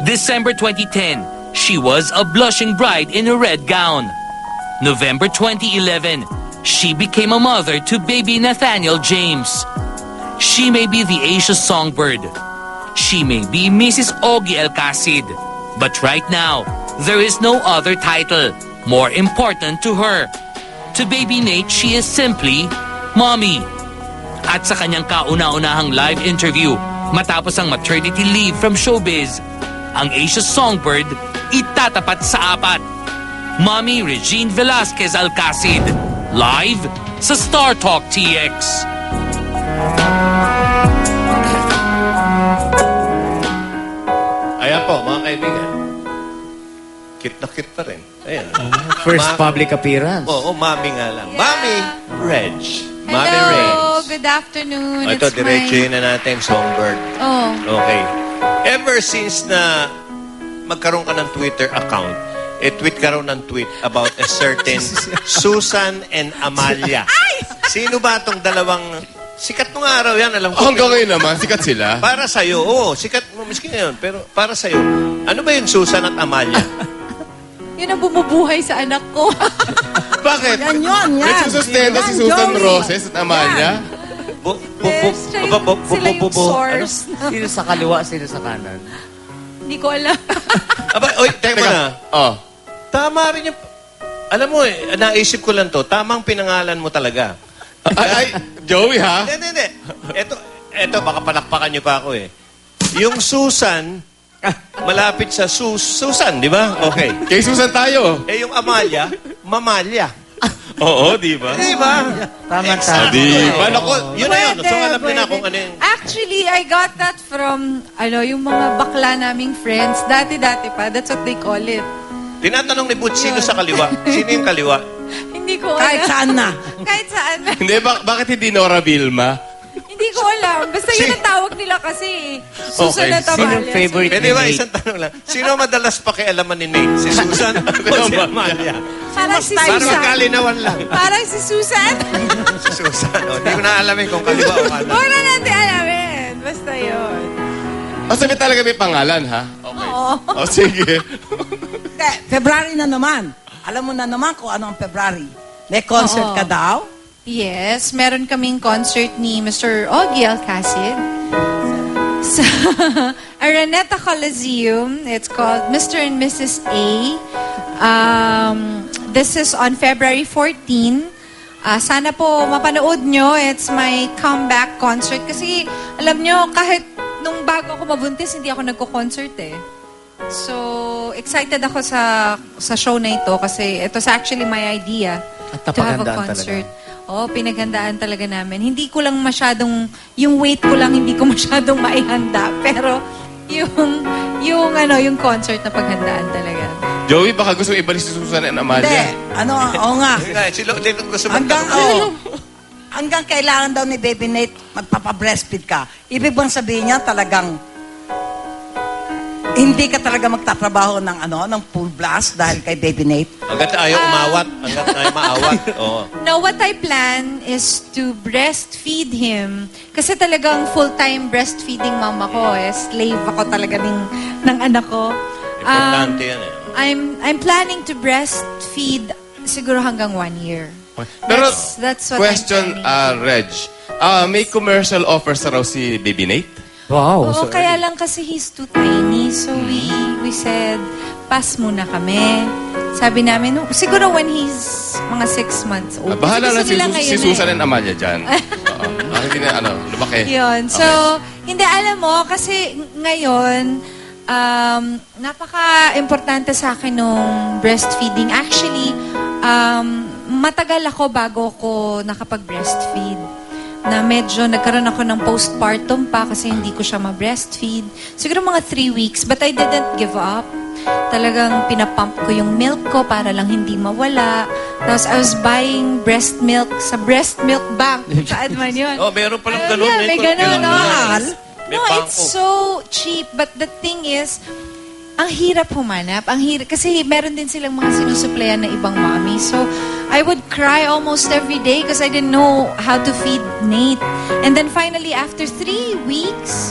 December 2010, she was a blushing bride in a red gown. November 2011, she became a mother to baby Nathaniel James. She may be the Asia Songbird. She may be Mrs. Ogie Alcacid. But right now, there is no other title more important to her. To baby Nate, she is simply Mommy. At sa kanyang kauna-unahang live interview, matapos ang maternity leave from showbiz, ang Asia Songbird itatapat sa 4. Mommy Regine Velasquez Alcacid, live sa Star Talk TX. Ayan po, mga kaibigan. Cute na cute pa rin. Ayan. First public appearance. Oo, Mami nga lang. Yeah. Mami Reg. Mami Hello, Reigns. good afternoon. Ito, It's diretso yun na natin, Songbird. Oh, Okay. Ever since na magkaroon ka ng Twitter account, tweet ka raw ng tweet about a certain Susan and Amalia. Sino ba itong dalawang... Sikat nung araw yan, alam ko. Hanggang ngayon naman, sikat sila. Para sa'yo, oo, sikat mo, miski ngayon, pero para sa'yo, ano ba yung Susan at Amalia? yun ang bumubuhay sa anak ko. Bakit? Yan yun, yan. Nagsusustento si Yan, Susan Joey. Roses at Amalia. Sila yung source. Sino sa kaliwa, sino sa kanan? Hindi ko alam. Aba, oy, teka mo na. Oh. Tama rin yung... Alam mo naisip ko lang to, tamang pinangalan mo talaga. Ay, Joey ha? Hindi. Eto, baka palakpakan niyo pa ako eh. Yung Susan, malapit sa Susan, di ba? Okay. Kay Susan tayo. Eh, yung Amalia, Mamalia. Oo, di ba? Di ba? Tama-tama. Di ba? Naku, Yun na yun. So, alam niyo na Pwede. kung ano yung... Actually, I got that from, yung mga bakla naming friends. Dati-dati pa. That's what they call it. Tinatanong ni Butch, sino sa kaliwa? Sino yung kaliwa? Hindi ko alam. Kahit saan na. Kahit saan na. Hindi, bakit hindi Nora Vilma? Hindi ko alam. Basta yun ang tawag nila kasi. Susan at Sino Amalia. favorite Pwede ba, isang tanong lang. Sino madalas pakialaman ni Nate? Si Susan o si Amalia? Parang si Parang Susan. magkalinawan lang. Parang si Susan. Si Susan. Hindi ko na alamin kung kaliwa o kanan. Huwag na natin alamin. Basta yun. Sabi talaga may pangalan, ha? Okay. Oo. O, sige. February na naman. Alam mo na naman kung ano ang February. May concert Oo. ka daw? Yes, meron kaming concert ni Mr. Ogie Alcacid sa Araneta Coliseum. It's called Mr. and Mrs. A. This is on February 14. Sana po mapanood nyo. It's my comeback concert. Kasi alam nyo, kahit nung bago ako mabuntis, hindi ako nagko-concert eh. So, excited ako sa show na ito kasi ito's actually my idea At to have a napagandaan concert. Oo, pinaghandaan talaga namin. Hindi ko lang masyadong, yung weight ko lang hindi ko masyadong maihanda. Pero yung concert na paghandaan talaga. Joey, baka gusto ibalik si Susan and Hindi. Amalia. Oo nga. Hindi gusto Hanggang kailangan daw ni Baby Nate magpapa-breastfeed ka. Ibig bang sabihin niya talagang hindi ka talaga magtatrabaho ng full blast dahil kay Baby Nate? Hanggat ayaw umawat. Hanggat ayaw maawat. Oo. Now, what I plan is to breastfeed him. Kasi talagang full-time breastfeeding mama ko. Slave ako talaga ng anak ko. Importante yan eh. I'm planning to breastfeed siguro hanggang 1 year. Pero, That's what question, I'm planning. Reg. May commercial offers na raw si Baby Nate? Wow. Oo, kaya lang kasi he's too tiny. So we said, pass muna kami. Sabi namin, siguro when he's mga 6 months old. Bahala na Kasi gusto nila si ngayon Susan eh. and Amalia dyan. Oo. Hindi na, lumaki. Yun. So, hindi alam mo, kasi ngayon, napaka-importante sa akin nung breastfeeding. Actually, matagal ako bago ko nakapag-breastfeed. Na medyo nagkaroon ako ng postpartum pa kasi hindi ko siya ma-breastfeed. Siguro mga 3 weeks, but I didn't give up. Talagang pinapump ko yung milk ko para lang hindi mawala. Tapos I was buying breast milk sa breast milk bank. Saan man yun? Oh, meron palang Ayun ganun. yan, may ganun, no? May No, bangko. it's so cheap. But the thing is, ang hirap humanap. Ang hirap. Kasi meron din silang mga sinusuplayan na ibang mommy. So, I would cry almost every day because I didn't know how to feed Nate. And then finally, after 3 weeks,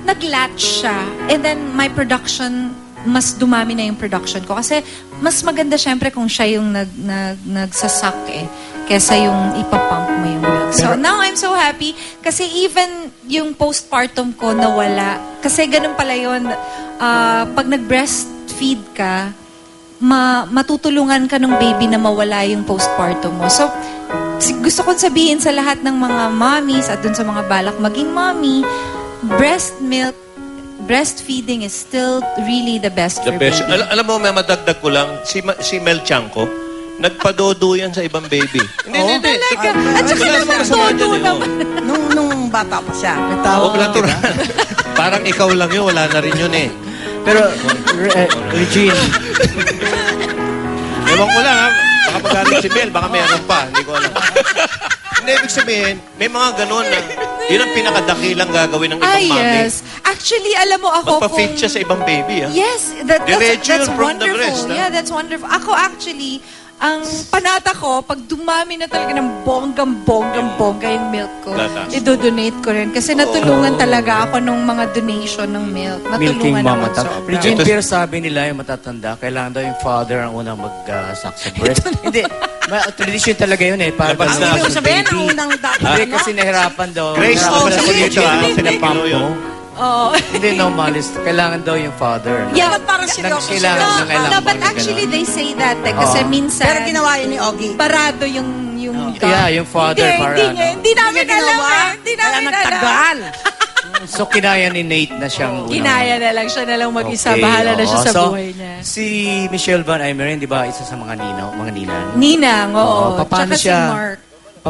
nag-latch siya. And then, my production, mas dumami na yung production ko. Kasi, mas maganda syempre kung siya yung nagsasak kesa yung ipapump mo yung milk. So, now I'm so happy. Kasi even yung postpartum ko nawala. Kasi ganun pala yun. Pag nag-breastfeed ka, matutulungan ka ng baby na mawala yung postpartum mo. So, gusto kong sabihin sa lahat ng mga mommies at dun sa mga balak maging mommy, breastfeeding is still really the best The for best. baby. Alam mo, may madagdag ko lang, si Mel Chanco, nagpadodo yan sa ibang baby. Hindi. Talaga. At saka Wala namang masama todo dyan, naman. Nung bata pa siya. Oo, natural. Parang ikaw lang yun, wala na rin yun eh. Pero, Regine, Ewan ko lang ha, baka magaling si Mel, baka meron pa, hindi ko alam. Hindi, ibig sabihin, may mga ganun na, yun ang pinakadakilang gagawin ng ibang mami. Yes. Actually, alam mo ako Magpa-feed siya sa ibang baby, ha? Yes, Diretso that's yun from the wonderful. breast, ha? Yeah, that's wonderful. Ako actually, ang panata ko, pag dumami na talaga ng bonggang-bongga yung milk ko, Latas. idodonate ko rin. Kasi natulungan talaga ako nung mga donation ng milk. milking Natulungan mama. ako sobra. Regine, pero sabi nila yung matatanda, kailangan daw yung father ang unang mag-suck sa breast. Hindi. Tradition talaga yun eh. Para Labas Ang na. ibig sa sabihin, ang baby. unang dapat, Hindi, ano? kasi nahirapan daw. Grace, Nahirapan labas daw ako si dito, Regine, ha? pinapump Hindi mo. Oo. Hindi, no, malis. Kailangan daw yung father. Yeah, Dapat parang seryoso kailangan sila. na kailangan. No, but actually they say that kasi Oo. minsan Pero ginawa yun ni Ogie. parado yung Yeah, yung father para Hindi namin Hindi niya alam ginawa. eh. Hindi Kaya namin alam. nagtagal. So, kinaya ni Nate na siyang unang... Kinaya na lang siya na lang mag-isa. Okay, Bahala na siya oo. sa So, buhay niya. Si Michelle Van Aymeren, di ba, isa sa mga ninang? Ninang, oo. Paano Tsaka siya, si Mark.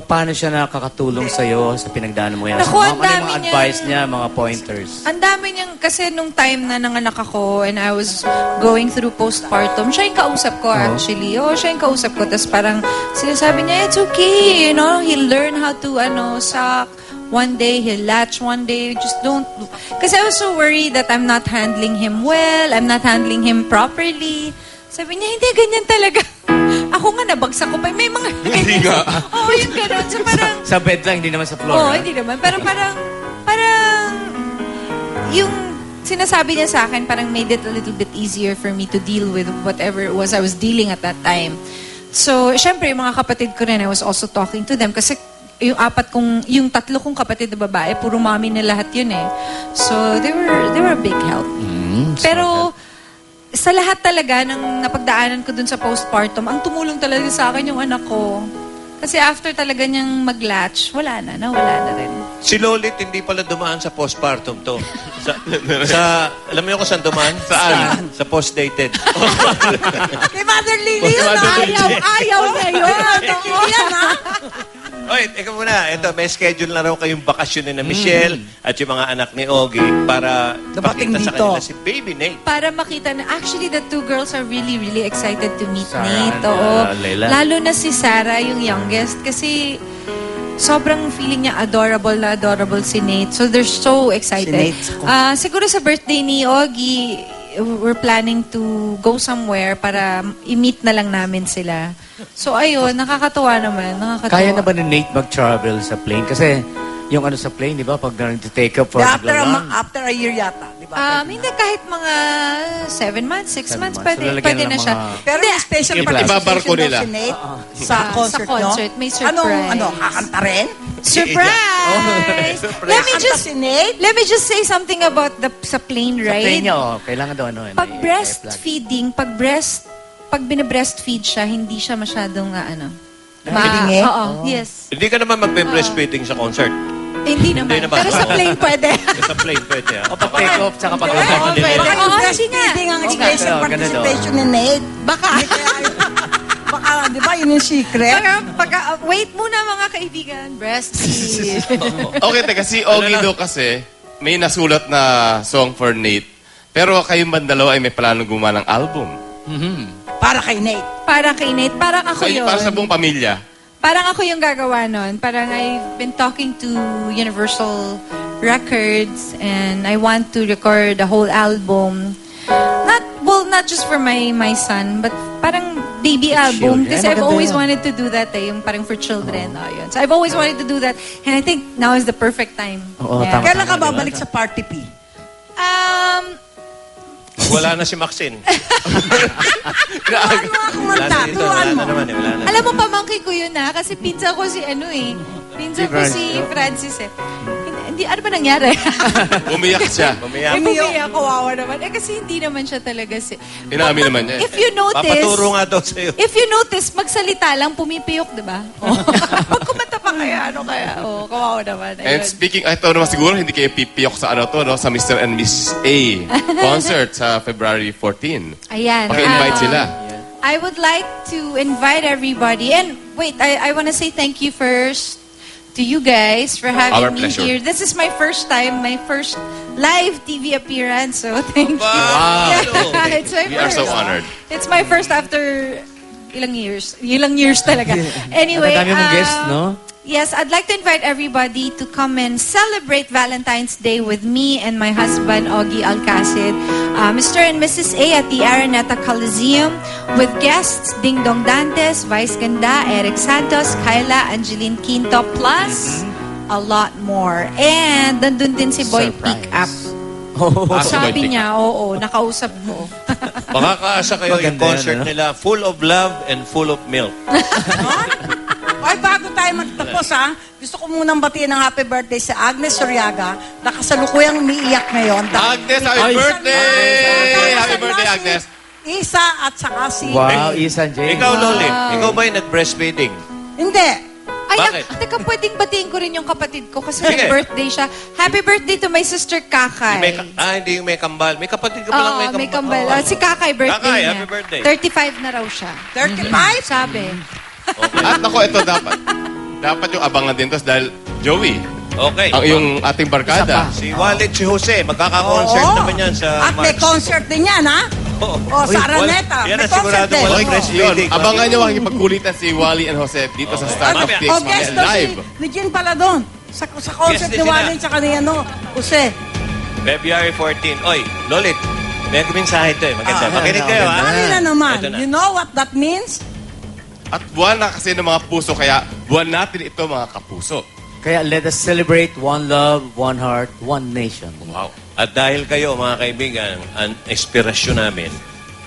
paano siya nakakatulong sa'yo sa pinagdaanan mo yan? Naku, ang Ano yung dami mga niya. advice niya, mga pointers? Ang dami niyang, kasi nung time na nanganak ako and I was going through postpartum, siya yung kausap ko actually. Oo, siya yung kausap ko. Tapos parang sinasabi niya, it's okay, you know, he'll learn how to, suck. One day, he'll latch. One day, just don't. Kasi I was so worried that I'm not handling him well. I'm not handling him properly. Sabi niya, hindi, ganyan talaga. Ako nga, nabagsak ko pa. May mga... Hindi nga. Oo, yung gano'n. So parang... Sa bed lang, hindi naman sa floor. Oo, ha? hindi naman. Pero parang, yung sinasabi niya sa akin, parang made it a little bit easier for me to deal with whatever it was I was dealing at that time. So, syempre, yung mga kapatid ko rin, I was also talking to them kasi yung tatlo kong kapatid na babae, puro mami na lahat yun eh. So, they were a big help. Pero, sa lahat talaga ng napagdaanan ko dun sa postpartum, ang tumulong talaga sa akin yung anak ko. Kasi after talaga niyang mag-latch, nawala na rin. Si Lolit hindi pala dumaan sa postpartum to. Alam mo kung saan dumaan? Saan? Sa post-dated. Kay Mother Lily yun, ayaw niya yun. Yan, ha? Oy, ikaw muna. Ito, may schedule na raw kayong bakasyon ni Michelle at yung mga anak ni Ogie para Dapating makita sa dito. kanila si Baby Nate. Para makita na, actually, the two girls are really, really excited to meet Sarah Nate. and, Oo. Leila. Lalo na si Sarah, yung youngest. Kasi, sobrang feeling niya adorable na adorable si Nate. So, they're so excited. Si Nate. Siguro sa birthday ni Ogie, we're planning to go somewhere para i-meet na lang namin sila. So, ayun, nakakatuwa naman. Nakakatuwa. Kaya na ba ni Nate mag-travel sa plane? Kasi yung sa plane, di ba, pag nag-take up for After a year yata, di ba? Hindi, kahit mga 7 months, 6 months, months. pwede, So, lalagyan pwede ng na siya. mga- Pero yung special Yung participation ibabarko daw nila. si Nate sa Sa concert nyo. concert, may surprise. Kakanta rin? Surprise! Let me Kakanta just si Nate? let me just say something about sa plane Sa plane ride. niya, kailangan daw Pag breastfeeding, pag binabreastfeed siya, hindi siya masyadong Malingi? Oo, yes. Hindi ka naman magbe-breastfeeding sa concert. Hindi naman. Hindi naman. Pero sa plane pwede. Sa plane pwede, ha? O pag-take off, tsaka Oo, pag-take pwede. off. Baka yung Oo, sige breastfeeding ang nga. special Oo, ganun participation ni Nate. Baka. Baka, di ba, yun yung secret? Wait muna mga kaibigan. Breastfeed. Okay, teka, si Ogie do kasi, may nasulat na song for Nate. Pero kayong bandalawa ay may planong gumawa ng album. Para kay Nate. Para kay Nate. Parang ako So, yun. para sa buong pamilya. Parang ako yung gagawa nun. Parang I've been talking to Universal Records and I want to record a whole album. Not just for my son, but parang baby album. children. Kasi I've Maganda always yun. wanted to do that yung parang for children. Yun. So I've always wanted to do that and I think now is the perfect time. Oo, Yeah. tama. Kailan ka babalik sa Party P? Wala na si Maxine. Turuan mo ako Wala manta. na dito. Turuan Wala mo. na naman eh. Wala na. Alam mo, pamangkin ko yun kasi pinsa ko si Pinsa ko si Francis eh. Hindi, ano ba nangyari? Umiyak siya. Umiyak. Umiyak, kawawa naman. kasi hindi naman siya talaga si... Inamin naman niya. If you notice... Papaturo nga daw sa'yo. If you notice, magsalita lang, pumipiyok, di ba? Oh. Pag kumanta pa kaya, ano kaya? Oh, kawawa naman. And Ayun. speaking, ito naman siguro, hindi kayo pipiyok sa sa Mr. and Miss A concert sa February 14. Ayan. Paki-invite sila. I would like to invite everybody. And wait, I want to say thank you first to you guys for having Our me pleasure. here. This is my first time, my first live TV appearance. So thank you. Wow. Yeah, it's my We are first. so honored. It's my first after ilang years. Ilang years talaga. Anyway, Ang dami mong guest, no? Yes, I'd like to invite everybody to come and celebrate Valentine's Day with me and my husband, Augie Alcacid, Mr. and Mrs. A at the Araneta Coliseum, with guests Ding Dong Dantes, Vice Ganda, Eric Santos, Kyla, Angeline Quinto, plus a lot more. And nandun din si Boy Surprise. Pick Up. Oh. Si Boy Sabi Pick niya, oo, nakausap mo. Makakaasa kayo yung Maganda concert yan, ano? nila. Full of love and full of milk. Ay, bago tayo magtapos, ha? Gusto ko munang batiin ng happy birthday sa Agnes Soriaga na kasalukuyang umiiyak ngayon. Agnes, happy Ay. birthday! Happy birthday, Agnes! Isa at saka si... Wow, Isan James. Ikaw, Loli, ikaw ba yung nag-breastfeeding? Hindi. Ay, Bakit? teka, pwedeng batiin ko rin yung kapatid ko kasi Sige. may birthday siya. Happy birthday to my sister Kakay. Hindi yung may kambal. May kapatid ka palang Oo, may may kambal. kambal. Si Kakay, birthday Kakay, niya. happy birthday. 35 na raw siya. 35? Sabi. At ako, ito dapat. Dapat yung abangan din to dahil Joey, Okay. ang yung ating barkada. Si Walid, si Jose, magkaka-concert Oo. naman yan sa At may March. concert din yan, ha? Oo. O, sa Araneta. Yan May ang sigurado concert din. walang Okay, yun. breastfeeding. Abangan nyo makikipagkulitan si Wally and Jose dito sa Start of Mamaya. PX O, guest Mamaya daw si Live. Regine pala doon. Sa concert Guest ni din sila. Walin tsaka ni Jose. February 14. Oy, Lolit, may mensahe ito eh. Maganda. Makinig kayo, ha? Ano na naman? Ito na. You know what that means? At buwan na kasi ng mga puso, kaya buwan natin ito mga kapuso. Kaya let us celebrate one love, one heart, one nation. Wow. At dahil kayo, mga kaibigan, ang inspirasyon namin,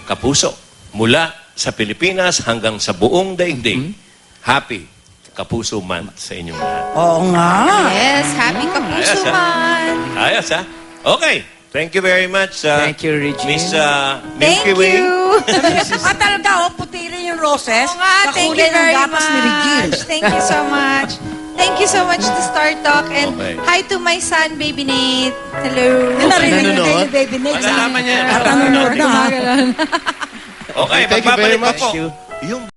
kapuso, mula sa Pilipinas hanggang sa buong daigdig, happy Kapuso Month sa inyong lahat. Oo nga. Yes, happy Kapuso Ayos, man. Ayos, ha? Okay. Thank you very much, Thank you, Regine. Miss Thank Milky Way. you. At talaga, puti rin yung roses. Oo nga, thank Kakulay you ng very gatas ni Regine. much. Thank you so much. Thank you so much to Star Talk. And Okay. hi to my son, Baby Nate. Hello. Yung narinig mo Nanonood? kayo ni Baby Nick. Malalaman niya. At nanonood na. Okay, Thank you very magbabalik pa much. po. Thank you. Yung